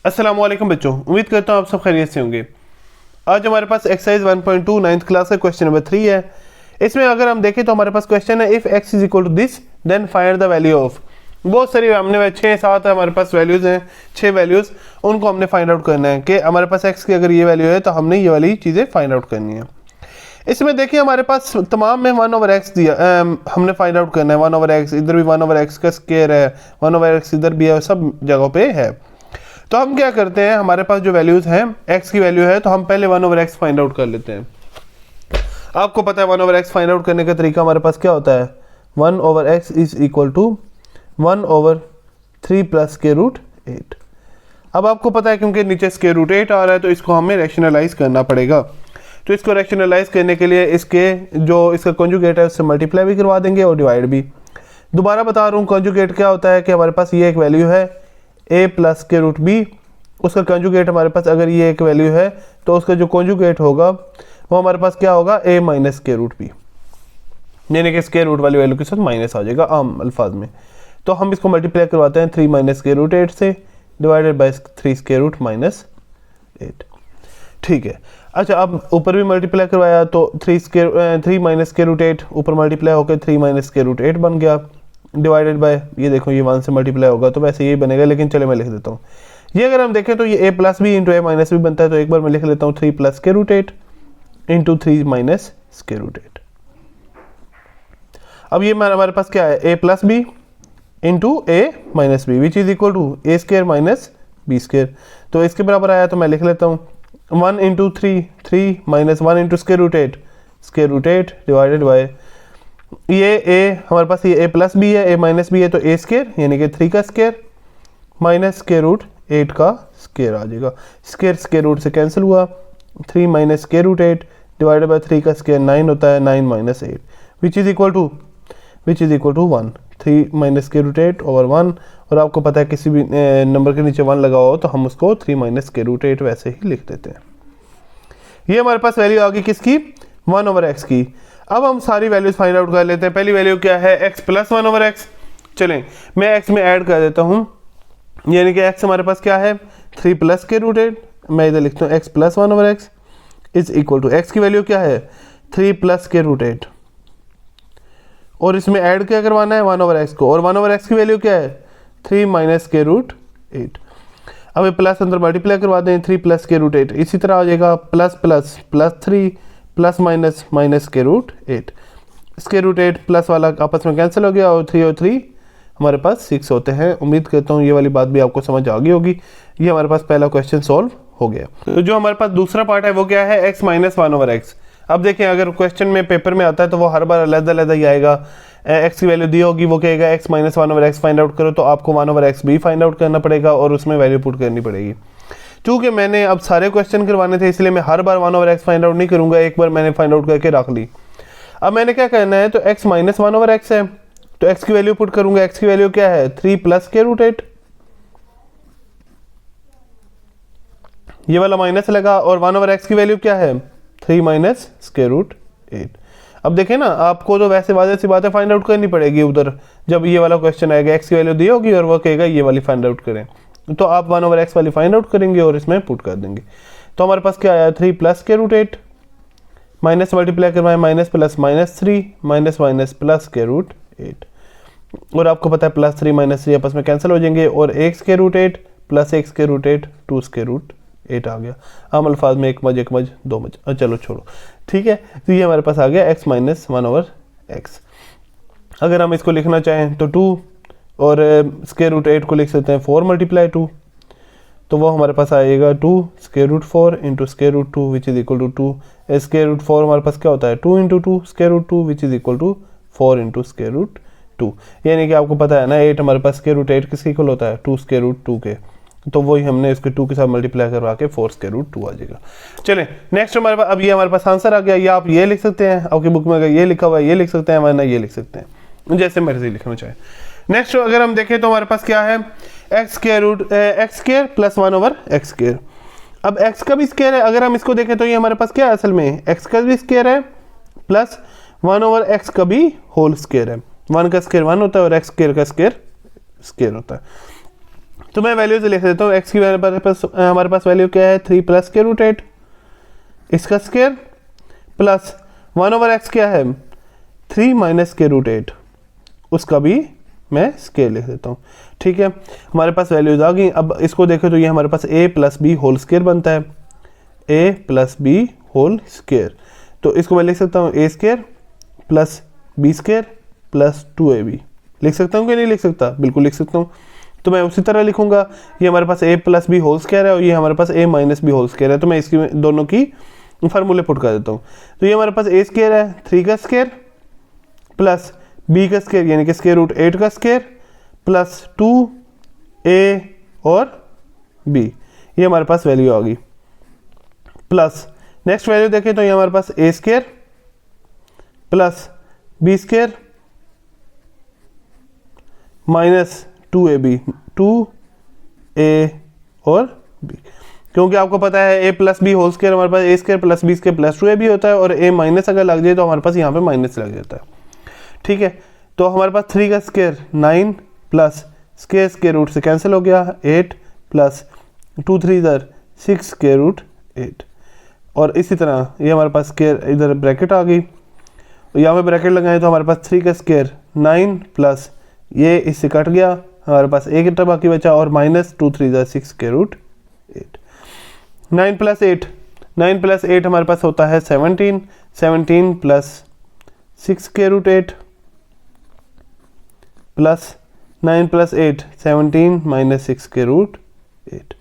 अस्सलाम वालेकुम बच्चों, उम्मीद करता हूँ आप सब खैरियत से होंगे। आज हमारे पास एक्सरसाइज 1.2 नाइन्थ क्लास का क्वेश्चन नंबर 3 है। इसमें अगर हम देखें तो हमारे पास क्वेश्चन है if x is equal to this then find the value of. बहुत सारी हमने 6-7 हमारे पास वैल्यूज़ हैं, 6 वैल्यूज़, उनको हमने फाइंड आउट करना है कि हमारे पास x की अगर ये वैल्यू है तो हमने ये वाली चीज़ें फाइंड आउट करनी है। इसमें देखिए हमारे पास तमाम में 1/x दिया, हमने फाइंड आउट करना है। 1/x, इधर भी 1/x का स्क्वायर है, 1/x इधर भी है, सब जगहों पे है। तो हम क्या करते हैं, हमारे पास जो वैल्यूज़ हैं, x की वैल्यू है तो हम पहले 1/x फाइंड आउट कर लेते हैं। आपको पता है 1/x फाइंड आउट करने का तरीका हमारे पास क्या होता है, 1/x is equal to 1/3 plus square root 8। अब आपको पता है क्योंकि नीचे स्क्वायर रूट 8 आ रहा है तो इसको हमें रैशनलाइज करना पड़ेगा। तो इसको रैशनलाइज करने के लिए इसके जो इसका कॉन्जुगेट है उससे मल्टीप्लाई भी करवा देंगे और डिवाइड भी। दोबारा बता रहा हूँ, कॉन्जुगेट क्या होता है कि हमारे पास ये एक वैल्यू है a plus square root b, उसका कॉन्जुगेट हमारे पास अगर ये एक वैल्यू है तो उसका जो कॉन्जुगेट होगा वो हमारे पास क्या होगा, a minus square root b, यानी कि स्क्वायर रूट वाली वैल्यू के साथ माइनस आ जाएगा आम अल्फाज में। तो हम इसको मल्टीप्लाई करवाते हैं 3 माइनस स्क्वायर रूट 8 से, divided by 3 square root minus 8। ठीक है, अच्छा अब ऊपर भी मल्टीप्लाई करवाया तो 3 माइनस स्क्वायर रूट 8 ऊपर मल्टीप्लाई होकर 3 माइनस स्क्वायर रूट 8 बन गया, डिवाइडेड बाय ये देखो ये 1 से मल्टीप्लाई होगा तो वैसे यही बनेगा, लेकिन चले मैं लिख देता हूँ। ये अगर हम देखें तो ये a plus b into a minus b बनता है, तो एक बार मैं लिख लेता हूँ 3 plus square root 8 into 3 minus square root 8। अब ये हमारे पास क्या है, a plus b into a minus b which is equal to a square minus b square. तो इसके बराबर आया तो मैं लिख लेता हूँ 1 into 3 minus 1 into square root 8 divided by ये a हमारे पास ये a प्लस बी है, a माइनस बी है तो a स्क्वायर यानी कि 3 का स्क्वायर माइनस स्क्वायर रूट 8 का स्क्वायर आ जाएगा। स्क्वायर रूट से कैंसिल हुआ, 3 minus square root 8 divided by 3 का स्क्वायर 9 होता है, 9 minus 8 which is equal to 1। 3 minus square root 8 over 1, और आपको पता है किसी भी नंबर के नीचे 1 लगा हो तो हम उसको 3 माइनस स्क्वायर रूट 8 वैसे ही लिख देते हैं। ये हमारे पास वैल्यू आ गई किसकी, 1/x की। अब हम सारी वैल्यूज फाइंड आउट कर लेते हैं। पहली वैल्यू क्या है, x प्लस 1/x। चलें मैं x में ऐड कर देता हूँ, यानी कि x हमारे पास क्या है 3 प्लस स्क्वायर रूट 8, मैं इधर लिखता हूँ x plus 1/x is equal to x की वैल्यू क्या है 3 प्लस स्क्वायर रूट 8, और इसमें ऐड क्या करवाना है 1/x को, और 1/x की वैल्यू क्या है 3 माइनस स्क्वायर रूट 8। अब ये प्लस अंदर मल्टीप्लाई करवा दें, 3 प्लस स्क्वायर रूट 8 इसी तरह आ जाएगा, plus plus plus 3 plus minus minus square root 8। Square root 8 plus वाला आपस में कैंसिल हो गया और 3 और 3 हमारे पास 6 होते हैं। उम्मीद करता हूँ ये वाली बात भी आपको समझ आ गई होगी। ये हमारे पास पहला क्वेश्चन सॉल्व हो गया। तो जो हमारे पास दूसरा पार्ट है वो क्या है, x माइनस 1/x। अब देखें अगर क्वेश्चन में पेपर में आता है तो वो हर बार अलग ही आएगा। x की वैल्यू दी होगी, वो कहेगा x minus 1/x find out करो, तो आपको 1/x भी फाइंड आउट करना पड़ेगा और उसमें वैल्यू पुट करनी पड़ेगी। चूँकि मैंने अब सारे क्वेश्चन करवाने थे इसलिए मैं हर बार 1/x फाइंड आउट नहीं करूँगा, एक बार मैंने फाइंड आउट करके रख ली। अब मैंने क्या करना है, तो x माइनस 1/x है तो x की वैल्यू पुट करूँगा। x की वैल्यू क्या है 3 प्लस स्क्वायर रूट 8, ये वाला माइनस लगा, और 1/x की वैल्यू क्या है 3 माइनस स्क्वायर रूट 8। अब देखें ना, आपको तो वैसे वाज़ेह सी बातें फाइंड आउट करनी पड़ेगी उधर जब ये वाला क्वेश्चन आएगा, x की वैल्यू दी होगी और वो कहेगा ये वाली फाइंड आउट करें, तो आप 1/x वाली फाइंड आउट करेंगे और इसमें पुट कर देंगे। तो हमारे पास क्या आया 3 plus square root 8 minus multiply करवाएं, minus plus minus 3 minus minus plus square root 8, और आपको पता है प्लस 3 माइनस 3 आपस में कैंसिल हो जाएंगे, और 1 square root 8 plus 1 square root 8 2 square root 8 आ गया। आम अल्फाज में 1 मज 2 मज, चलो छोड़ो, ठीक है। तो ये हमारे पास आ गया x माइनस 1/x। अगर हम इसको लिखना चाहें तो 2 और स्क्वायर रूट 8 को लिख सकते हैं 4 मल्टीप्लाई 2, तो वो हमारे पास आएगा 2 square root 4 into square root 2 which is equal to 2। Square root 4 हमारे पास क्या होता है 2 into 2 square root 2 which is equal to 4 into square root 2, यानी कि आपको पता है ना 8 हमारे पास स्क्वायर रूट 8 किसके इक्वल होता है 2 स्क्वायर रूट 2 के, तो वही हमने इसके 2 के साथ मल्टीप्लाई करवा के 4 स्क्वायर रूट 2 आ जाएगा। चलें नेक्स्ट हमारे पास, अब ये हमारे पास आंसर आ गया। या आप ये लिख सकते हैं, आपकी बुक में अगर ये लिखा हुआ है ये लिख सकते हैं, वरना ये लिख सकते हैं, जैसे मर्जी लिखना चाहें। नेक्स्ट अगर हम देखें तो हमारे पास क्या है x square plus 1/x square. अब x का भी स्क्वायर है, अगर हम इसको देखें तो ये हमारे पास क्या है असल में x का भी स्क्वायर है प्लस 1/x का भी होल स्क्वायर है। 1 का स्क्वायर 1 होता है और x स्क्वायर का स्क्वायर होता है। तो मैं वैल्यूज लिख देता हूँ। एक्स की हमारे पास वैल्यू क्या है 3 प्लस स्क्वायर रूट 8 इसका स्क्वायर प्लस 1 ओवर एक्स क्या है 3 माइनस स्क्वायर रूट 8 उसका भी मैं स्क्वायर लिख देता हूँ। ठीक है, हमारे पास वैल्यूज आ गई। अब इसको देखो तो ये हमारे पास a plus b whole square बनता है, a plus b whole square. तो इसको मैं लिख सकता हूँ a square plus B square plus 2ab। लिख सकता हूँ कि नहीं लिख सकता? बिल्कुल लिख सकता हूँ। तो मैं उसी तरह लिखूंगा, ये हमारे पास a plus b whole square है और ये हमारे पास a minus B whole square है। तो मैं इसकी दोनों की फार्मूले पुट कर देता हूँ। तो ये हमारे पास a स्क्वायर है 3 का स्क्वायर प्लस b का स्क्वायर यानी कि स्क्वायर रूट 8 का स्क्वायर प्लस 2a और b। ये हमारे पास वैल्यू आ गई। प्लस नेक्स्ट वैल्यू देखें तो ये हमारे पास a square plus b square minus 2ab, 2a और b। क्योंकि आपको पता है a plus b whole square हमारे पास a square plus B square plus 2ab होता है और a माइनस अगर लग जाए तो हमारे पास यहाँ पे माइनस लग जाता है। ठीक है, तो हमारे पास 3 का स्क्वायर 9 प्लस स्क्वायर रूट से कैंसिल हो गया 8 प्लस 2 3 इधर 6 स्क्वायर रूट 8। और इसी तरह ये हमारे पास स्क्वायर इधर ब्रैकेट आ गई, यहाँ पे ब्रैकेट लगाएं तो हमारे पास 3 का स्क्वायर 9 प्लस ये इससे कट गया, हमारे पास एक टर्म बाकी बचा और माइनस 2 3 इधर 6 स्क्वायर रूट 8। 9 प्लस 8 हमारे पास होता है 17, 17 plus 6 square root 8 plus 9 plus 8 17 minus 6 square root 8।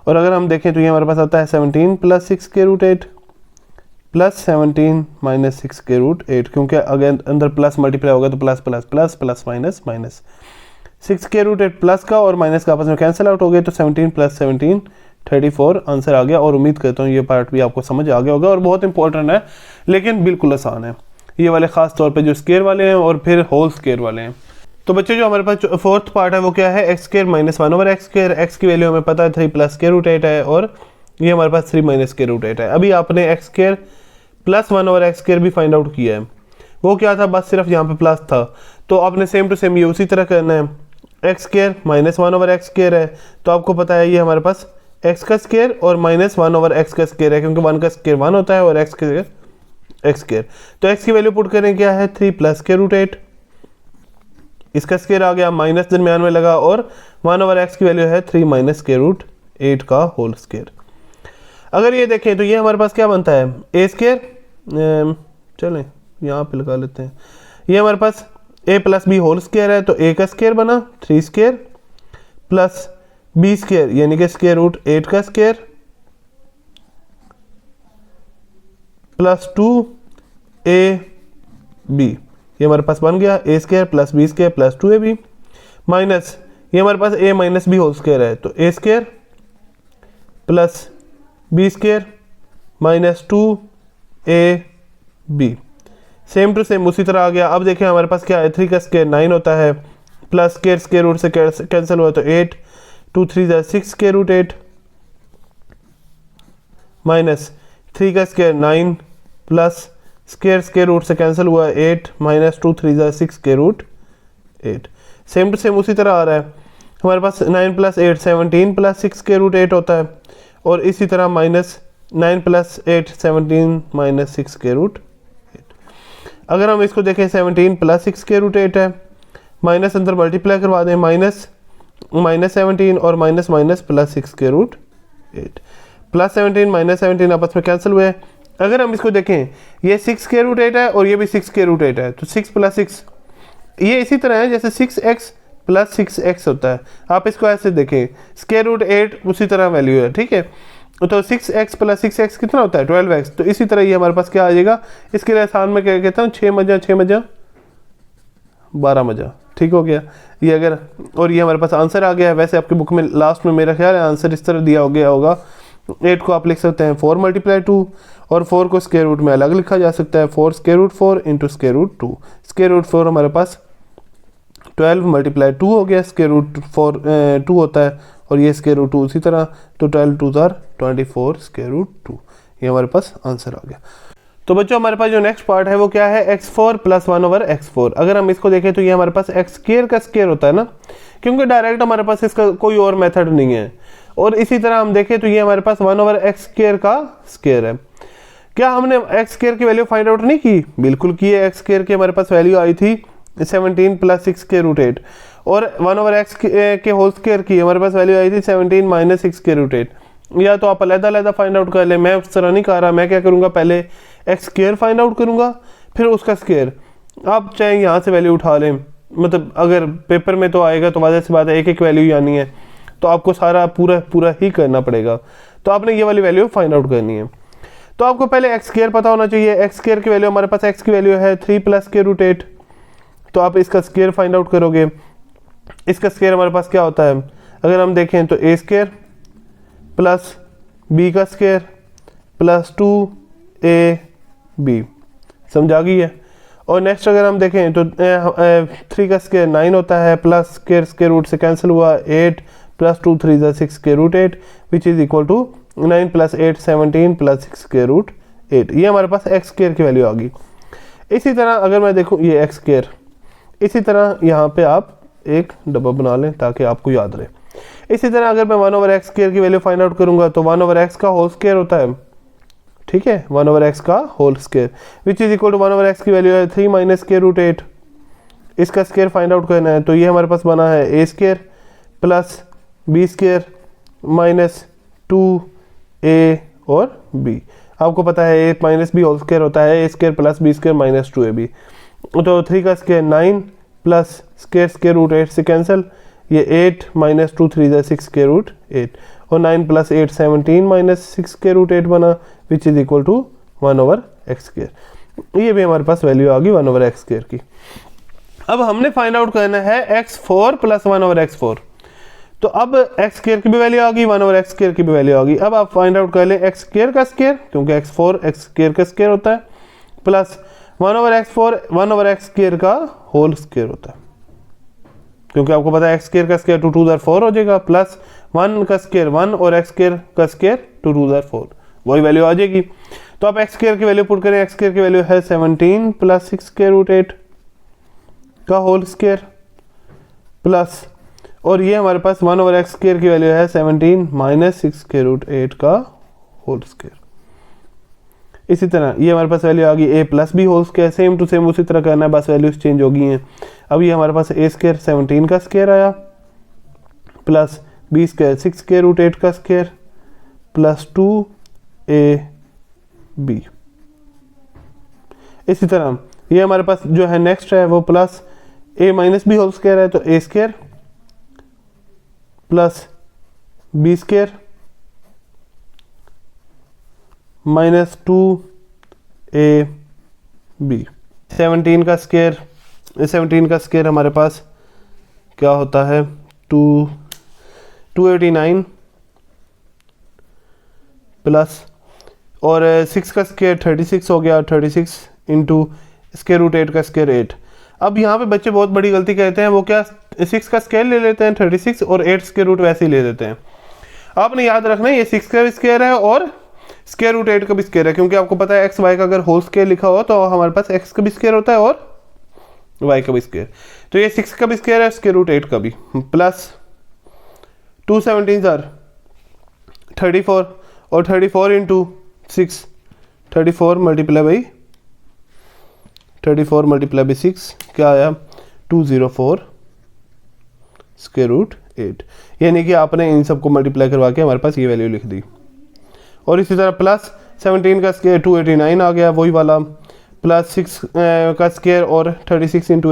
और अगर हम देखें तो ये हमारे पास आता है 17 plus 6 square root 8 plus 17 minus 6 square root 8, क्योंकि अगर अंदर प्लस मल्टीप्लाई होगा तो plus plus plus plus minus minus 6 square root 8 plus का और माइनस का आपस में कैंसिल आउट हो गए तो 17 प्लस 17 34 आंसर आ गया। और उम्मीद करता हूँ ये पार्ट भी आपको समझ आ गया होगा और बहुत इंपॉर्टेंट है लेकिन बिल्कुल आसान है ये वाले, खास तौर पे जो स्क्वायर वाले हैं और फिर होल स्क्वायर वाले हैं। तो बच्चे जो हमारे पास फोर्थ पार्ट है वो क्या है x square minus 1 over x square. X की वैल्यू हमें पता है 3 प्लस स्क्वायर रूट 8 है और ये हमारे पास 3 माइनस स्क्वायर रूट 8 है। अभी आपने x square plus 1 over x square भी फाइंड आउट किया है, वो क्या था बस सिर्फ यहाँ पे प्लस था, तो आपने सेम टू सेम ये उसी तरह करना है। X square minus 1 over x square है तो आपको पता है ये हमारे पास एक्स का स्क्वायर और माइनस 1 ओवर एक्स का स्क्वायर है, क्योंकि 1 का स्क्वायर 1 होता है और एक्स का एक्स स्क्वायर। तो एक्स की वैल्यू पुट करें क्या है 3 प्लस स्क्वायर रूट 8, इसका स्क्वायर आ गया माइनस दरमियान में लगा और 1 ओवर एक्स की वैल्यू है 3 माइनस स्क्वायर रूट 8 का होल स्क्वायर। अगर ये देखें तो ये हमारे पास क्या बनता है ए स्क्वायर, चलें यहाँ पे लगा लेते हैं, ये हमारे पास a plus b whole square है तो a का स्क्वायर बना 3 स्क्वायर प्लस बी स्क्वायर यानी कि स्क्वायर रूट 8 का स्क्वायर प्लस 2ab, ये हमारे पास बन गया a square plus B square plus 2ab minus ये हमारे पास a minus B whole square है तो a square plus B square minus 2ab same to same उसी तरह आ गया। अब देखें हमारे पास क्या है 3 का स्क्वायर 9 होता है प्लस स्क्वायर रूट से कैंसिल हुआ तो 8 2 3 6 स्क्वायर रूट 8 माइनस 3 का स्क्वायर 9 प्लस स्क्वायर रूट से कैंसिल हुआ 8 minus 2 3 6 square root 8। Same to same उसी तरह आ रहा है हमारे पास 9 प्लस 8 17 प्लस 6 स्क्वायर रूट 8 होता है और इसी तरह minus 9 plus 8 17 minus 6 square root 8। अगर हम इसको देखें 17 प्लस 6 स्क्वायर रूट 8 है, माइनस अंदर मल्टीप्लाई करवा दें माइनस 17 और minus minus plus 6 square root 8 plus 17 minus 17 आपस में कैंसिल हुए। अगर हम इसको देखें ये 6 स्क्वायर रूट 8 है और ये भी 6 स्क्वायर रूट 8 है तो 6 प्लस 6 ये इसी तरह है जैसे 6x प्लस 6x होता है। आप इसको ऐसे देखें स्क्वायर रूट 8 उसी तरह वैल्यू है, ठीक है, तो 6x प्लस 6x कितना होता है 12x। तो इसी तरह ये हमारे पास क्या आ जाएगा, इसके लिए आसान में क्या कहता हूँ 6 मजा 12 मजा, ठीक हो गया ये। अगर और ये हमारे पास आंसर आ गया है। वैसे आपकी बुक में लास्ट में मेरा ख्याल है आंसर इस तरह दिया हो गया होगा, 8 को आप लिख सकते हैं 4 मल्टीप्लाई 2 और 4 को स्क्वायर रूट में अलग लिखा जा सकता है 4 square root 4 into square root 2। Square root 4 हमारे पास 12 मल्टीप्लाई 2 हो गया, स्क्वायर रूट 4 2 होता है और ये स्क्वायर रूट 2 उसी तरह, तो 12 2 24 स्क्वायर रूट 2, ये हमारे पास आंसर आ गया। तो बच्चों हमारे पास जो नेक्स्ट पार्ट है वो क्या है, x4 प्लस 1/x4। अगर हम इसको देखें तो ये हमारे पास x स्क्वायर का स्क्वायर होता है ना, क्योंकि डायरेक्ट हमारे पास इसका कोई और मेथड नहीं है। और इसी तरह हम देखें तो ये हमारे पास 1/x स्क्वायर का स्क्वायर है। क्या हमने x स्क्वायर की वैल्यू फाइंड आउट नहीं की? बिल्कुल की है। x स्क्वायर की हमारे पास वैल्यू आई थी 17 प्लस 6 के रूट 8, और 1/x के होल स्क्वायर की हमारे पास वैल्यू आई थी 17 माइनस 6 के रूट 8। या तो आप अलग-अलग फाइंड आउट कर ले, मैं उस तरह नहीं कर रहा। मैं क्या करूँगा, पहले x स्क्वायर फाइंड आउट करूँगा, फिर उसका स्क्वायर। आप चाहे यहाँ से वैल्यू उठा लें, मतलब अगर पेपर में तो आएगा तो वाज़ह सी बात है एक एक वैल्यू ही आनी है, तो आपको सारा पूरा ही करना पड़ेगा। तो आपने ये वाली वैल्यू फाइंड आउट करनी है। तो आपको पहले एक्स स्क्वायर पता होना चाहिए। एक्स स्क्वायर की वैल्यू हमारे पास एक्स की वैल्यू है 3 प्लस के रूट 8। तो आप इसका स्क्वायर फाइंड आउट करोगे। इसका स्क्वायर हमारे पास क्या होता है, अगर हम देखें तो ए स्क्वायर प्लस बी का स्क्वायर प्लस 2ab। समझ आ गई है। और नेक्स्ट अगर हम देखें तो 3 का स्क्वायर 9 होता है, प्लस स्क्वायर रूट से कैंसिल हुआ 8 प्लस 2 3 6 के root 8 which is equal to 9 plus 8 17 plus 6 के रूट 8। ये हमारे पास एक्स स्क्वायर की वैल्यू आ गई। इसी तरह अगर मैं देखूँ ये एक्स स्क्वायर, इसी तरह यहाँ पे आप एक डब्बा बना लें ताकि आपको याद रहे। इसी तरह अगर मैं 1/x स्क्वायर की वैल्यू फाइंड आउट करूँगा तो 1/x का होल स्क्वायर होता है, ठीक है, 1/x का whole square which is equal to 1/x की वैल्यू है 3 माइनस के रूट 8। इसका स्क्वायर फाइंड आउट करना है, तो ये हमारे पास बना है A square plus B square minus 2a और b। आपको पता है a minus B whole square होता है a square plus B square minus 2ab। तो 3 का स्क्वायर 9 प्लस स्क्वायर रूट 8 से कैंसिल, ये 8 माइनस 2 3 6 के रूट 8 और 9 प्लस 8 17 माइनस 6 के रूट 8 बना which is equal to 1/x square. ये भी हमारे पास वैल्यू आ गई 1/x स्क्वायर की। अब हमने फाइंड आउट करना है x4 प्लस 1/x4। तो अब x स्क्वायर की भी वैल्यू आ गई, 1/x स्क्वायर की भी वैल्यू आ गई। अब आप फाइंड आउट कर लें x स्क्वायर का स्क्वायर, क्योंकि x4 x स्क्वायर का स्क्वायर होता है, प्लस 1/x4 1/x स्क्वायर का होल स्क्वायर होता है, क्योंकि आपको पता है x स्क्वायर का स्क्वायर 2 2 4 हो जाएगा, प्लस 1 का स्क्वायर 1 और x स्क्वायर का स्क्वायर 2 2 4, वही वैल्यू आ जाएगी। तो आप x स्क्वायर की वैल्यू पुट करें, x स्क्वायर की वैल्यू है 17 प्लस 6 के रूट 8 का होल स्क्वायर प्लस, और ये हमारे पास 1/x स्क्वायर की वैल्यू है 17 माइनस 6 के रूट 8 का होल स्क्वायर। इसी तरह ये हमारे पास वैल्यू आ गई a plus b whole square, same to same उसी तरह करना है, बस वैल्यूज चेंज हो गई हैं। अब ये हमारे पास a स्क्वायर 17 का स्क्वायर आया प्लस b स्क्वायर 6 के रूट 8 का स्क्वायर प्लस 2ab। इसी तरह ये हमारे पास जो है नेक्स्ट है वो plus a minus B whole square है, तो a square plus B square minus 2ab। 17 का स्क्वायर हमारे पास क्या होता है 289 प्लस, और 6 का स्क्वायर 36 हो गया, 36 इंटू स्क्वायर रूट 8 का स्क्वायर 8। अब यहाँ पे बच्चे बहुत बड़ी गलती करते हैं, वो क्या 6 का स्क्वायर ले लेते हैं 36 और 8 स्क्वायर रूट वैसे ही ले लेते हैं। आपने याद रखना है ये 6 का भी स्क्वायर है और स्क्वायर रूट 8 का भी स्क्वायर है, क्योंकि आपको पता है एक्स वाई का अगर होल स्क्वायर लिखा हो तो हमारे पास एक्स का भी स्क्वायर होता है और वाई का भी स्क्वायर। तो ये 6 का भी स्क्वायर है, स्क्वायर रूट 8 का भी, प्लस 217 सर 34 और 34 इंटू 6 34 मल्टीप्लाई बाई 6 क्या आया 204 स्क्वायर रूट 8। यानी कि आपने इन सबको मल्टीप्लाई करवा के हमारे पास ये वैल्यू लिख दी। और इसी तरह प्लस 17 का स्क्वायर 289 आ गया वही वाला, प्लस 6 का स्क्वायर और 36 इंटू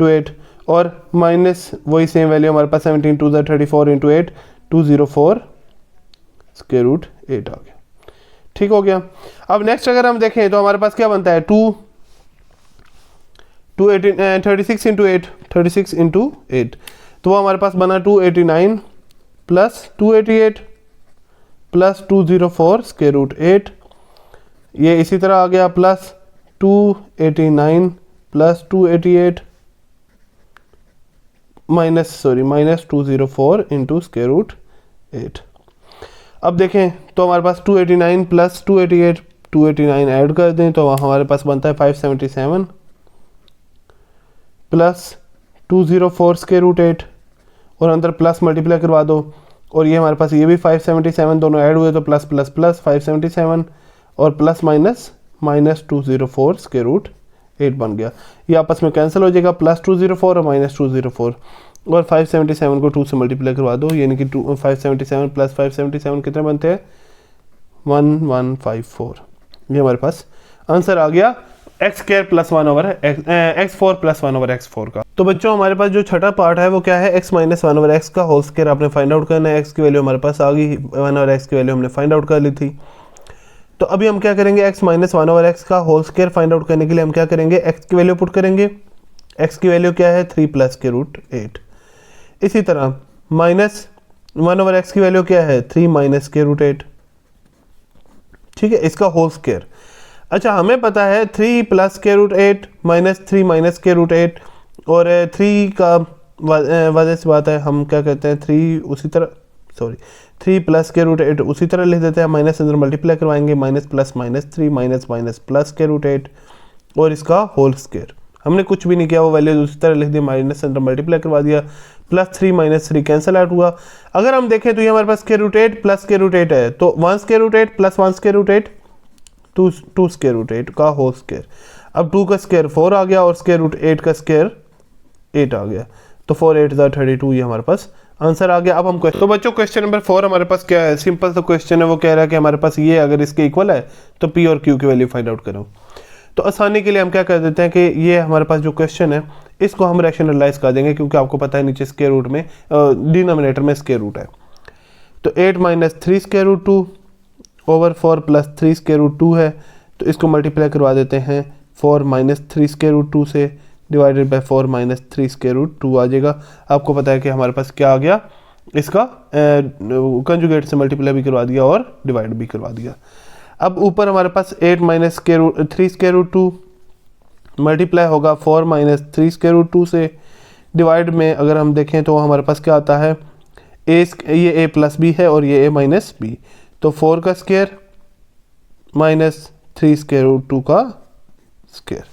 8 और माइनस वही सेम वैल्यू हमारे पास 17 2 34 इंटू 8 204 स्क्वायर रूट 8 आ गया। ठीक हो गया। अब नेक्स्ट अगर हम देखें तो हमारे पास क्या बनता है 36 इंटू 8, तो वो हमारे पास बना 289 प्लस 288 प्लस 204 स्क्वायर रूट 8। ये इसी तरह आ गया plus 289 plus 288 minus 204 into square root 8। अब देखें तो हमारे पास 289 प्लस 288, 289 ऐड कर दें तो हमारे पास बनता है 577 प्लस 204 स्क्वायर रूट 8 और अंदर प्लस मल्टीप्लाई करवा दो और ये हमारे पास ये भी 577 दोनों ऐड हुए तो प्लस प्लस प्लस 577 और plus minus minus 204 square root 8 बन गया। ये आपस में कैंसिल हो जाएगा, प्लस 204 और माइनस 204 और 577 को 2 से मल्टीप्लाई करवा दो, यानी कि 577 प्लस 577 कितने बनते हैं 1154। ये हमारे पास आंसर आ गया x square plus 1 over x4 plus 1 over x4 का। तो बच्चों हमारे पास जो छठा पार्ट है वो क्या है, x माइनस 1 ओवर x का होल स्क्वायर आपने फाइंड आउट करना है। x की वैल्यू हमारे पास आ गई, 1 ओवर x की वैल्यू हमने फाइंड आउट कर ली थी। तो अभी हम क्या करेंगे, x माइनस 1 ओवर x का होल स्क्वायर फाइंड आउट करने के लिए हम क्या करेंगे, x की वैल्यू पुट करेंगे। x की वैल्यू क्या है 3 प्लस के रूट 8। इसी तरह माइनस 1 ओवर x की वैल्यू क्या है 3 माइनस के रूट 8। ठीक है, इसका होल स्क्वायर। अच्छा हमें पता है 3 प्लस के रूट 8 माइनस 3 माइनस के रूट 8 और 3 का वजह से बात है, हम क्या कहते हैं 3 उसी तरह 3 प्लस के रूट 8 उसी तरह लिख देते हैं, माइनस अंदर मल्टीप्लाई करवाएंगे, minus plus minus 3 minus minus plus के रूट 8 और इसका होल स्क्वायर। हमने कुछ भी नहीं किया, वो वैल्यू उसी तरह लिख दी, माइनस अंदर मल्टीप्लाई करवा दिया, प्लस 3 माइनस 3 कैंसिल आउट हुआ। अगर हम देखें तो ये हमारे पास के रूट 8 प्लस के रूट 8 है, तो 1 square root 8 plus 1 square root 8 2 square root 8 का होल स्क्वायर। अब 2 का स्क्वायर 4 आ गया और स्क्वायर रूट 8 का स्क्वायर 8 आ गया, तो 4 8 32, ये हमारे पास आंसर आ गया। अब हम तो बच्चों क्वेश्चन नंबर 4 हमारे पास क्या है, सिंपल सा क्वेश्चन है। वो कह रहा है कि हमारे पास ये अगर इसके इक्वल है तो पी और क्यू की वैल्यू फाइंड आउट करो। तो आसानी के लिए हम क्या कर देते हैं कि ये हमारे पास जो क्वेश्चन है इसको हम रैशनलाइज कर देंगे, क्योंकि आपको पता है नीचे स्क्वायर रूट में डिनोमिनेटर में स्क्वायर रूट है। तो 8 minus 3 square root 2 over 4 plus 3 square root 2 है, तो इसको मल्टीप्लाई करवा देते हैं 4 माइनस 3 स्क्वायर रूट 2 से, divided by 4 minus 3 square root 2 आ जाएगा। आपको पता है कि हमारे पास क्या आ गया, इसका कंजुगेट से मल्टीप्लाई भी करवा दिया और डिवाइड भी करवा दिया। अब ऊपर हमारे पास 8 माइनस 3 स्क्वायर रूट 2 मल्टीप्लाई होगा 4 माइनस 3 स्क्वायर रूट 2 से, डिवाइड में अगर हम देखें तो हमारे पास क्या आता है, ये a प्लस बी है और ये a माइनस बी, तो 4 का स्क्वायर माइनस 3 स्क्वायर रूट 2 का स्क्वायर।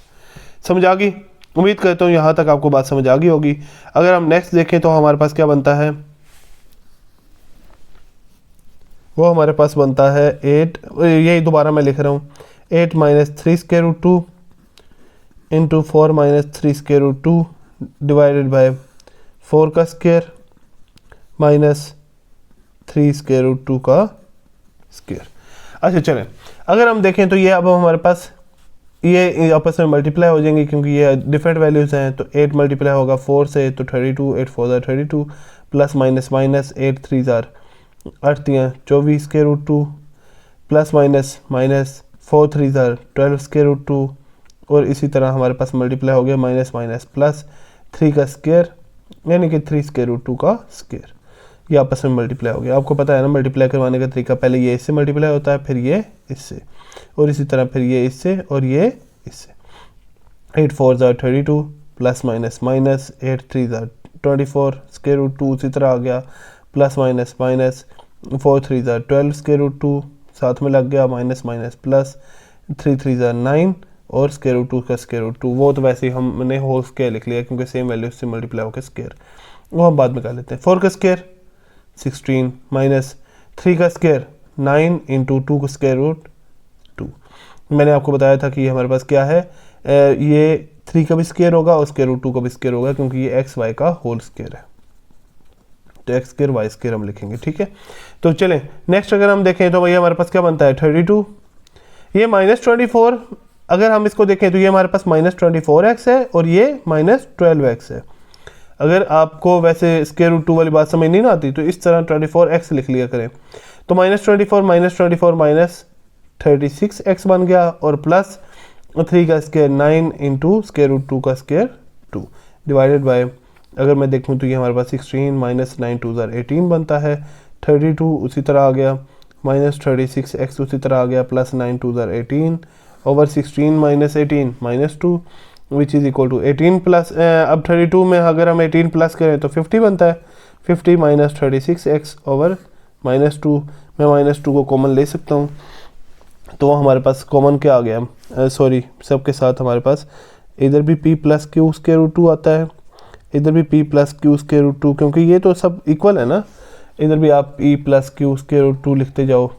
समझ आ गई? उम्मीद करता हूँ यहाँ तक आपको बात समझ आ गई होगी। अगर हम नेक्स्ट देखें तो हमारे पास क्या बनता है, वो हमारे पास बनता है 8, यही दोबारा मैं लिख रहा हूँ, 8 minus 3 square root 2 into 4 minus 3 square root 2 divided by 4 का स्क्वायर माइनस 3 स्क्वायर रूट 2 का स्क्वायर। अच्छा चलें, अगर हम देखें तो ये अब हमारे पास ये आपस में मल्टीप्लाई हो जाएंगे, क्योंकि ये डिफरेंट वैल्यूज़ हैं। तो 8 मल्टीप्लाई होगा 4 से तो 32, 8 4 32 plus minus minus 8 3 8 24 square root 2 plus minus minus 4 3 12 square root 2 और इसी तरह हमारे पास मल्टीप्लाई हो गया माइनस माइनस प्लस 3 का स्क्वायर, यानी कि 3 स्क्वायर रूट 2 का स्क्वायर। ये आपस में मल्टीप्लाई हो गया। आपको पता है ना मल्टीप्लाई करवाने का तरीका, पहले ये इससे मल्टीप्लाई होता है, फिर ये इससे, और इसी तरह फिर ये इससे और ये इससे। 8 4 32 plus minus minus 8 3 24 square root 2 उसी तरह आ गया, plus minus minus 4 3 12 square root 2 साथ में लग गया, माइनस माइनस प्लस 3 3 9 और स्क्वायर रूट 2 का स्क्वायर रूट 2। वो तो वैसे ही हमने होल स्क्वायर लिख लिया, क्योंकि सेम वैल्यू से मल्टीप्लाई होकर स्क्वायर, वो हम बाद में कर लेते हैं। 4 का स्क्वायर 16 माइनस 3 का स्क्वायर 9 इंटू 2 का स्क्वायर रूट 2। मैंने आपको बताया था कि ये हमारे पास क्या है, ये 3 का भी स्क्वायर होगा और स्क्वायर रूट 2 का भी स्क्वायर होगा, क्योंकि ये एक्स वाई का होल स्क्वायर है। तो एक्स स्क्वायर वाई स्क्वायर हम लिखेंगे, ठीक है। तो चलें नेक्स्ट अगर हम देखें तो भैया हमारे पास क्या बनता है 32, ये माइनस 24। अगर हम इसको देखें तो ये हमारे पास माइनस 24x है और ये माइनस 12x है। अगर आपको वैसे स्क्वायर रूट 2 वाली बात समझ नहीं ना आती तो इस तरह 24x लिख लिया करें। तो माइनस 24 माइनस 36x बन गया और प्लस 3 का स्क्वायर 9 इंटू स्क्वायर रूट 2 का स्क्वायर 2 डिवाइडेड बाय, अगर मैं देखूं तो ये हमारे पास 16 माइनस 9 2 18 बनता है, 32 उसी तरह आ गया, माइनस 36x उसी तरह आ गया, plus 9 2 18 over 16 minus 18 minus 2 which is equal to 18 plus, अब 32 में अगर हम 18 प्लस करें तो 50 बनता है, 50 माइनस 36x ओवर माइनस 2। मैं -2 को कॉमन ले सकता हूँ, तो हमारे पास कॉमन क्या आ गया, सॉरी सबके साथ हमारे पास इधर भी p plus q square root 2 आता है, इधर भी p plus q square root 2, क्योंकि ये तो सब इक्वल है ना, इधर भी आप p plus q square root 2 लिखते जाओ,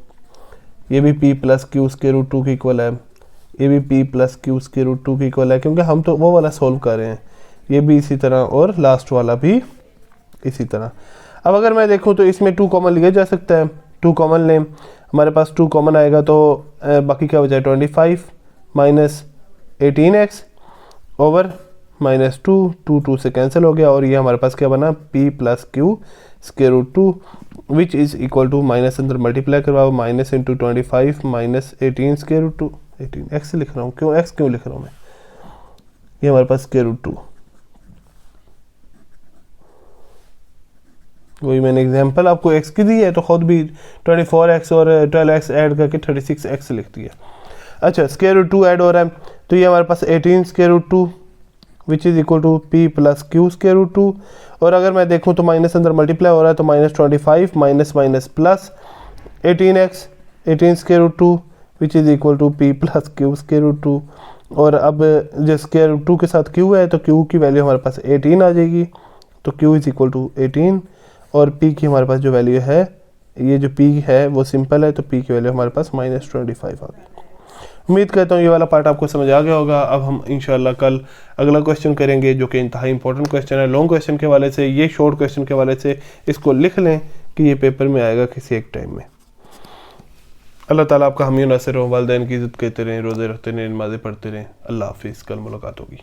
ये भी p plus q square root 2 की इक्वल है, ये भी p plus q square root 2 की इक्वल है, क्योंकि हम तो वो वाला सॉल्व कर रहे हैं, ये भी इसी तरह और लास्ट वाला भी इसी तरह। अब अगर मैं देखूँ तो इसमें 2 कॉमन लिया जा सकता है, 2 कॉमन लें, हमारे पास 2 कॉमन आएगा तो बाकी क्या बचा है 25 माइनस 18x ओवर -2, 2 से कैंसिल हो गया, और ये हमारे पास क्या बना p plus q square root 2 which is equal to minus अंदर मल्टीप्लाई करवाओ minus into 25 minus 18 square root 2, 18x लिख रहा हूँ, क्यों x क्यों लिख रहा हूँ मैं, ये हमारे पास स्क्वायर रूट 2, वही मैंने एग्जांपल आपको x की दी है तो खुद भी 24x और 12x ऐड करके 36x लिख दिया। अच्छा स्क्वायर रूट 2 ऐड हो रहा है, तो ये हमारे पास 18 square root 2 which is equal to p plus q square root 2, और अगर मैं देखूँ तो माइनस अंदर मल्टीप्लाई हो रहा है तो -25 minus minus plus 18x 18 square root 2 which is equal to p plus q square root 2, और अब जो स्क्वायर रूट 2 के साथ q है तो q की वैल्यू हमारे पास 18 आ जाएगी, तो q इज़ इक्वल टू 18, और p की हमारे पास जो वैल्यू है, ये जो p है वो सिंपल है, तो p की वैल्यू हमारे पास -25 आ गई। उम्मीद करता हूँ ये वाला पार्ट आपको समझ आ गया होगा। अब हम इंशाल्लाह कल अगला क्वेश्चन करेंगे जो कि इंतहाई इंपॉर्टेंट क्वेश्चन है, लॉन्ग क्वेश्चन के वाले से, ये शॉर्ट क्वेश्चन के वाले से, इसको लिख लें कि ये पेपर में आएगा किसी एक टाइम में। अल्लाह ताला आपका हामी नासिर हो, वालिदैन की इज़्ज़त करते रहें, रोज़े रखते रहें, नमाज़ें पढ़ते रहें। अल्लाह हाफिज़, कल मुलाकात होगी।